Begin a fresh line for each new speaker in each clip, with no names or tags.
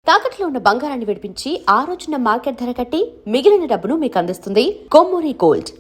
తాకట్లో ఉన్న బంగారాన్ని విడిపించి ఆ రోజున మార్కెట్ ధర కట్టి మిగిలిన డబ్బును మీకు అందిస్తుంది కొమ్మూరి గోల్డ్.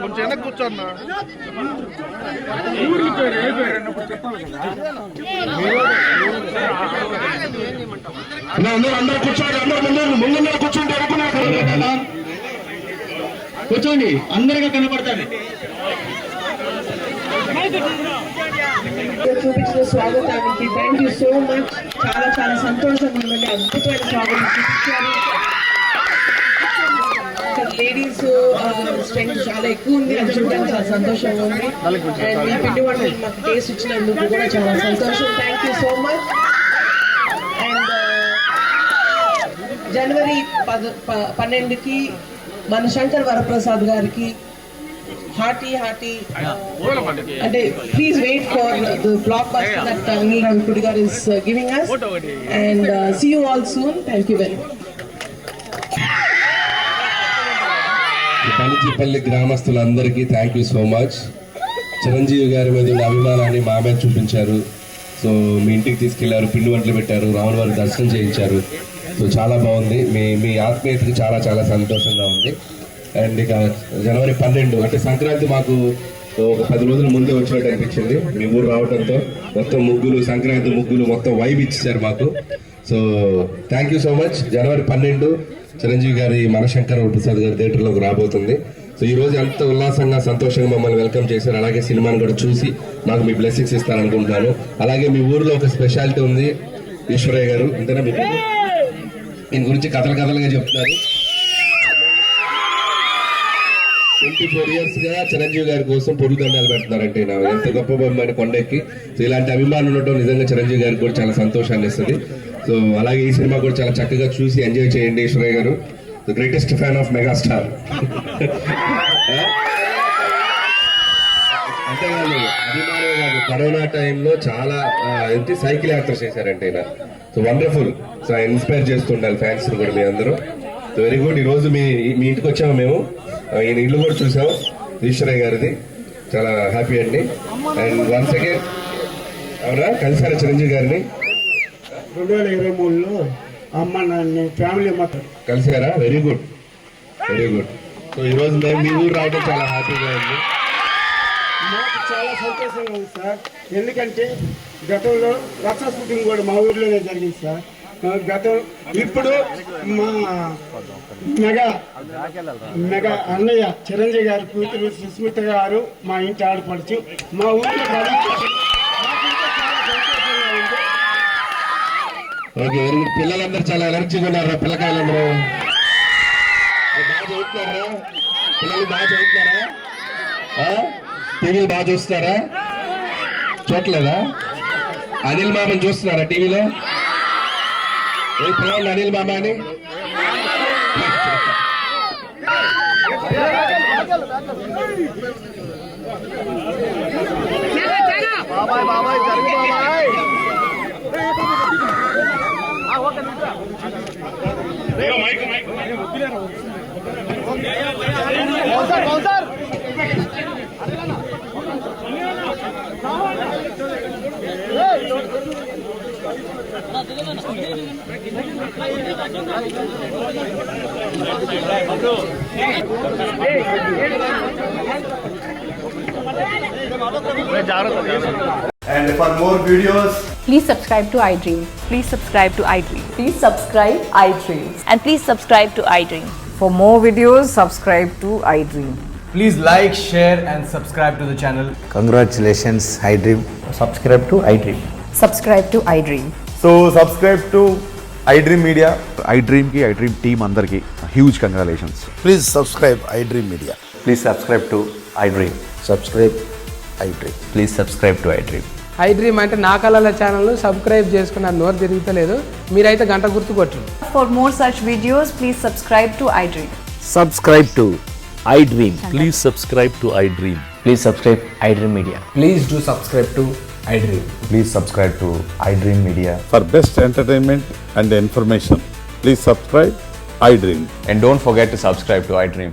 కొంచెం వెనక్కి కూర్చోన్నా. అందరూ కూర్చోండి, అందరూ ముందు కూర్చోండి. కూర్చోండి, అందరిగా కనపడతాడు.
చూపించిన స్వాగతానికి థ్యాంక్ యూ సో మచ్. చాలా చాలా సంతోషంగా ఉందండి. అద్భుతమైన స్వాగతం చూపించారు. లేడీస్ స్ట్రెంగ్త్ చాలా ఎక్కువ ఉంది, అది చూడడానికి చాలా సంతోషంగా ఉంది. అండ్ ఈ పిండి వంటలు మాకు టేస్ట్ ఇచ్చినందుకు కూడా చాలా సంతోషం. Thank you so much. And జనవరి 12కి మన శంకర్ వరప్రసాద్ గారికి హార్టీ అంటే please wait for the blockbuster that Anil Ravipudy గారు is giving us and see you all soon. Thank you very much.
Pallipalli గ్రామస్తులందరికీ thank you so much. Chiranjeevi గారి మీద ఉన్న అభిమానాన్ని మా మీద చూపించారు. సో మీ ఇంటికి తీసుకెళ్లారు, పిండి వంటలు పెట్టారు, రాముల వారి దర్శనం చేయించారు. సో చాలా బాగుంది. మీ ఆత్మీయతకి చాలా చాలా సంతోషంగా ఉంది. అండ్ ఇక జనవరి 12 అంటే సంక్రాంతి మాకు ఒక 10 రోజుల ముందే వచ్చినట్టు అనిపించింది. మీ ఊరు రావడంతో మొత్తం ముగ్గులు, సంక్రాంతి ముగ్గులు మొత్తం వైబ్ ఇచ్చేసారు మాకు. So thank you so much. జనవరి 12 చిరంజీవి గారి మనశంకర ప్రసాద్ గారి థియేటర్లోకి రాబోతుంది. సో ఈ రోజు ఎంత ఉల్లాసంగా సంతోషంగా మమ్మల్ని వెల్కమ్ చేశారు. అలాగే సినిమాని కూడా చూసి మాకు మీ బ్లెస్సింగ్స్ ఇస్తారనుకుంటున్నాను. అలాగే మీ ఊర్లో ఒక స్పెషాలిటీ ఉంది, ఈశ్వరయ్య గారు అంతేనా, మీకు దీని గురించి కథలుగా చెప్తున్నారు. 24 years గా చిరంజీవి గారి కోసం పొరుగు దండాలు పెడుతున్నారంటే నా ఎంత గొప్ప బొమ్మని కొండెక్కి. సో ఇలాంటి అభిమానులు ఉండటం నిజంగా చిరంజీవి గారికి కూడా చాలా సంతోషాన్ని ఇస్తుంది. సో అలాగే ఈ సినిమా కూడా చాలా చక్కగా చూసి ఎంజాయ్ చేయండి. ఈశ్వరయ్య గారు the greatest fan of megastar. అంతేకాదు అభిమానులు కాదు, కరోనా టైంలో చాలా సైకిల్ యాత్ర చేశారంటే ఇలా. So wonderful. సో ఇన్స్పైర్ చేస్తుండాలి ఫ్యాన్స్ కూడా మీ అందరూ. So very good. ఈ రోజు మీ ఇంటికి వచ్చాము మేము, ఈయన ఇల్లు కూడా చూసాం ఈశ్వరయ్య గారిది. చాలా హ్యాపీ అండి. అండ్ వన్స్ అగైన్ అవునా కలిసారా చిరంజీవి గారిని
2023లో అమ్మ నాన్న ఫ్యామిలీ మొత్తం
కలిసారా? Very good. సో ఈ రోజు మేము మీ ఊరు రావడం చాలా హ్యాపీగా ఉంది.
మాకు చాలా సంతోషంగా ఉంది సార్. ఎందుకంటే గతంలో రక్ష షూటింగ్ కూడా మా ఊర్లోనే జరిగింది సార్. ఇప్పుడు మా మెగా అన్నయ్య చిరంజీవి గారి కూతురు సుస్మిత గారు మా ఇంటి ఆడపడుచు మా ఊర్లో
ఓకే వెరీ గుడ్. పిల్లలందరూ చాలా ఎనర్జీగా ఉన్నారు. పిల్లకాయలందరూ బాగా చదువుతున్నారా? పిల్లలు బాగా చదువుతున్నారా? టీవీలు బాగా చూస్తున్నారా? చూడలేదా? అనిల్ మామని చూస్తున్నారా టీవీలో? ఏ పిల్లలు అనిల్ మామ అని
And for more videos,
please subscribe to iDream. Please subscribe to iDream.
Please subscribe iDream.
And please subscribe to iDream.
For more videos, subscribe to iDream.
Please like, share and subscribe to the channel.
Congratulations, iDream.
Subscribe to iDream.
Subscribe to iDream.
so subscribe to iDream Media.
iDream ki iDream team andarki huge congratulations.
Please subscribe iDream Media.
Please subscribe to iDream.
Subscribe iDream.
Please subscribe to iDream.
iDream అంటే నా కళల channel subscribe చేసుకున్న నోరు తిరుగుతలేదు. మీరైతే గంట గుర్తు కొట్టండి.
For more such videos, please subscribe to iDream.
Subscribe to iDream.
Please subscribe to iDream.
Please subscribe iDream Media. Please do subscribe to iDream.
Please subscribe to iDream Media.
For best entertainment and information, please subscribe iDream.
And don't forget to subscribe to iDream.